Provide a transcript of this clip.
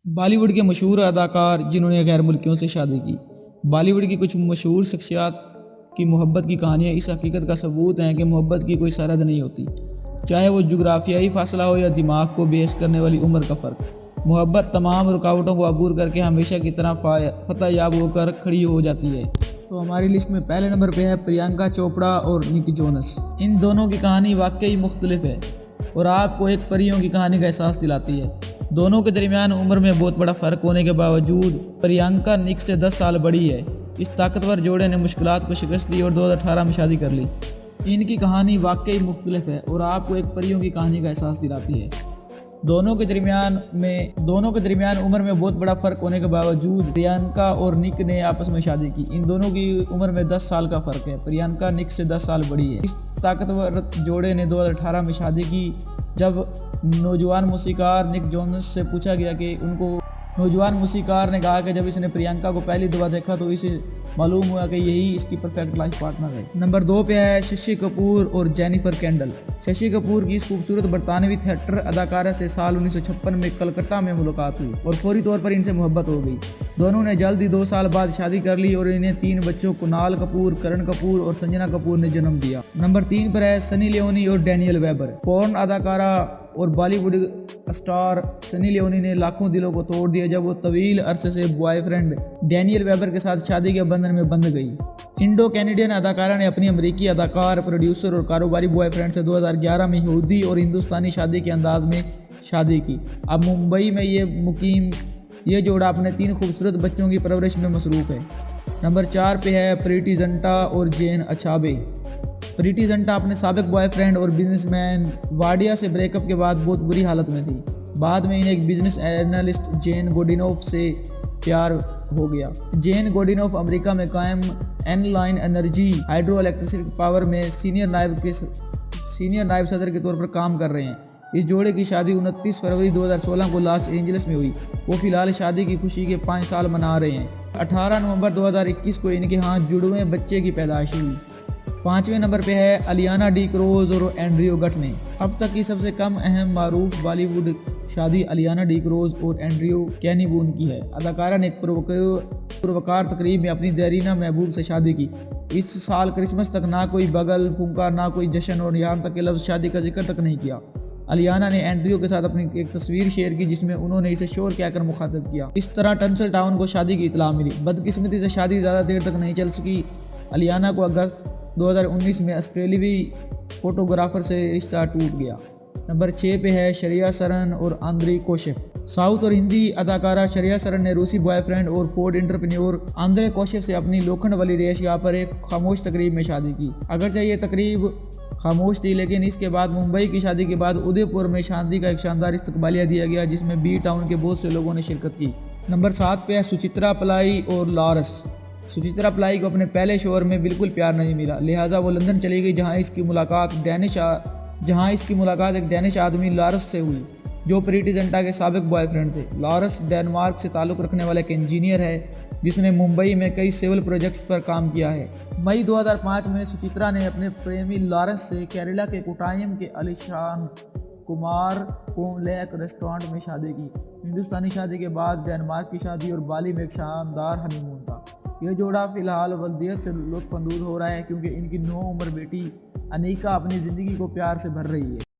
बॉलीवुड के मशहूर अदाकार जिन्होंने गैर मुल्कियों से शादी की। बॉलीवुड की कुछ मशहूर शख्सियात की मोहब्बत की कहानियाँ इस हकीकत का सबूत हैं कि मोहब्बत की कोई सरहद नहीं होती, चाहे वो जुग्राफियाई फासला हो या दिमाग को बेहस करने वाली उम्र का फ़र्क। मोहब्बत तमाम रुकावटों को अबूर करके हमेशा की तरह फतह याब होकर खड़ी हो जाती है। तो हमारी लिस्ट में पहले नंबर पे है प्रियंका चोपड़ा और निक जोनस। इन दोनों की कहानी वाकई मुख्तलिफ है और आपको एक परियों की कहानी का एहसास दिलाती है। दोनों के दरमियान उम्र में बहुत बड़ा फ़र्क होने के बावजूद प्रियंका निक से 10 साल बड़ी है। इस ताकतवर जोड़े ने मुश्किलात को शिकस्त दी और 2018 में शादी कर ली। इनकी कहानी वाकई मुख्तलिफ है और आपको एक परियों की कहानी का एहसास दिलाती है। दोनों के दरमियान उम्र में बहुत बड़ा फ़र्क होने के बावजूद प्रियंका और निक ने आपस में शादी की। इन दोनों की उम्र में 10 साल का फ़र्क है। प्रियंका निक से 10 साल बड़ी है। इस ताकतवर जोड़े ने 2018 में शादी की। जब नौजवान मूसीकार निक जोनस से पूछा गया कि नौजवान मूसीकार ने कहा कि जब इसने प्रियंका को पहली दफ़ा देखा तो इसे मालूम हुआ कि यही इसकी परफेक्ट लाइफ पार्टनर है। नंबर 2 पे है शशि कपूर और जेनिफर कैंडल। शशि कपूर की इस खूबसूरत बरतानवी थिएटर अदाकारा से साल 1956 में कलकत्ता में मुलाकात हुई और फौरी तौर पर इनसे मोहब्बत हो गई। दोनों ने जल्द ही 2 साल बाद शादी कर ली और इन्हें 3 बच्चों कुणाल कपूर, करण कपूर और संजना कपूर ने जन्म दिया। नंबर 3 पर है सनी लियोनी और डैनियल वेबर। पॉर्न अदाकारा और बॉलीवुड स्टार सनी लियोनी ने लाखों दिलों को तोड़ दिया जब वो तवील अरसे से बॉयफ्रेंड डैनियल वेबर के साथ शादी के बंधन में बंध गई। इंडो कैनेडियन अदाकारा ने अपनी अमेरिकी अदाकार, प्रोड्यूसर और कारोबारी बॉयफ्रेंड से 2011 में यहूदी और हिंदुस्तानी शादी के अंदाज में शादी की। अब मुंबई में ये जोड़ा अपने 3 खूबसूरत बच्चों की परवरिश में मसरूफ़ है। नंबर 4 पे है प्रीति जिंटा और जेन अचाबे। प्रीति जिंटा अपने साबिक बॉयफ्रेंड और बिजनेसमैन वाडिया से ब्रेकअप के बाद बहुत बुरी हालत में थी। बाद में इन्हें एक बिजनेस एनालिस्ट जेन गोडिनोफ से प्यार हो गया। जेन गोडिनोफ अमेरिका में कायम एनलाइन एनर्जी हाइड्रो इलेक्ट्रिसिटी पावर में सीनियर नायब सदर के तौर पर काम कर रहे हैं। इस जोड़े की शादी 29 फरवरी 2016 को लॉस एंजलिस में हुई। वो फिलहाल शादी की खुशी के 5 साल मना रहे हैं। 18 नवंबर 2021 को इनके हाथ जुड़वे बच्चे की पैदाइश हुई। 5वें नंबर पे है अलियाना डी क्रोज और एंड्रयू गटने। अब तक की सबसे कम अहम मारूफ बॉलीवुड शादी अलियाना डी क्रोज और एंड्रयू कैनिबून की है। अदाकारा ने एक पुरवकार तकरीब में अपनी देरीना महबूब से शादी की। इस साल क्रिसमस तक ना कोई बगल फूंका, ना कोई जश्न और यहाँ तक कि लफ्ज़ शादी का जिक्र तक नहीं किया। अलियाना ने एंड्रयू के साथ अपनी एक तस्वीर शेयर की जिसमें उन्होंने इसे शोर कहकर मुखातिब किया। इस तरह टंसल टाउन को शादी की इतला मिली। बदकिस्मती से शादी ज़्यादा देर तक नहीं चल सकी। अलियाना को अगस्त 2019 में ऑस्ट्रेलियावी फोटोग्राफर से रिश्ता टूट गया। नंबर 6 पे है श्रेया सरन और आंद्रे कोशेफ। साउथ और हिंदी अदाकारा श्रेया सरन ने रूसी बॉयफ्रेंड और फोर्ड एंटरप्रेन्योर आंद्रे कोशेफ से अपनी लोखंड वाली रेशिया पर एक खामोश तकरीब में शादी की। अगरचे ये तकरीब खामोश थी, लेकिन इसके बाद मुंबई की शादी के बाद उदयपुर में शादी का एक शानदार इस्तकबालिया दिया गया जिसमें बी टाउन के बहुत से लोगों ने शिरकत की। नंबर 7 पे है सुचित्रा पलाई और लॉरस। सुचित्रा पलाई को अपने पहले शोहर में बिल्कुल प्यार नहीं मिला, लिहाजा वो लंदन चली गई जहां इसकी मुलाकात एक डैनिश आदमी लॉरस से हुई जो प्रीति जिंटा के साबिक बॉयफ्रेंड थे। लॉरस डेनमार्क से ताल्लुक़ रखने वाला एक इंजीनियर है जिसने मुंबई में कई सिविल प्रोजेक्ट्स पर काम किया है। मई 2005 में सुचित्रा ने अपने प्रेमी लॉरस से केरला के कोट्टायम के आलीशान कुमार कोमलेक रेस्टोरेंट में शादी की। हिंदुस्तानी शादी के बाद डेनमार्क की शादी और बाली में एक शानदार हनीमून था। यह जोड़ा फिलहाल वल्दियत से लुत्फ़ अंदोज़ हो रहा है क्योंकि इनकी 9 उम्र बेटी अनीका अपनी ज़िंदगी को प्यार से भर रही है।